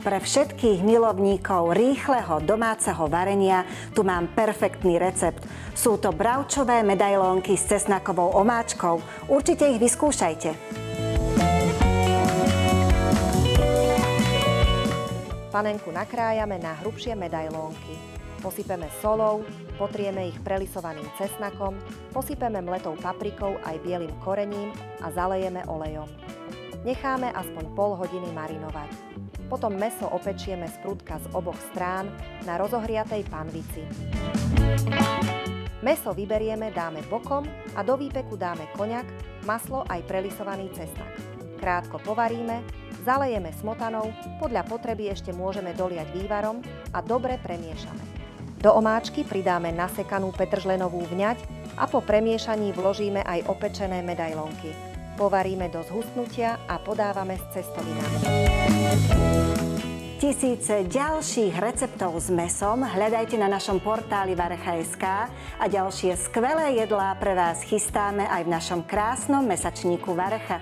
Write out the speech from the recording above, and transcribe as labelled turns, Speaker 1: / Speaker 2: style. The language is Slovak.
Speaker 1: Pre všetkých milovníkov rýchleho domáceho varenia tu mám perfektný recept. Sú to bravčové medailónky s cesnakovou omáčkou. Určite ich vyskúšajte.
Speaker 2: Panenku nakrájame na hrubšie medailónky. Posypeme solou, potrieme ich prelisovaným cesnakom, posypeme mletou paprikou aj bielým korením a zalejeme olejom. Necháme aspoň pol hodiny marinovať. Potom mäso opečieme z prúdka z oboch strán na rozohriatej panvici. Mäso vyberieme, dáme bokom a do výpeku dáme koňak, maslo aj prelisovaný cesnak. Krátko povaríme, zalejeme smotanou, podľa potreby ešte môžeme doliať vývarom a dobre premiešame. Do omáčky pridáme nasekanú petržlenovú vňať a po premiešaní vložíme aj opečené medailónky. Povaríme do zhustnutia a podávame s cestovinami.
Speaker 1: Tisíce ďalších receptov s mäsom hľadajte na našom portáli Varecha.sk a ďalšie skvelé jedlá pre vás chystáme aj v našom krásnom mesačníku Varecha.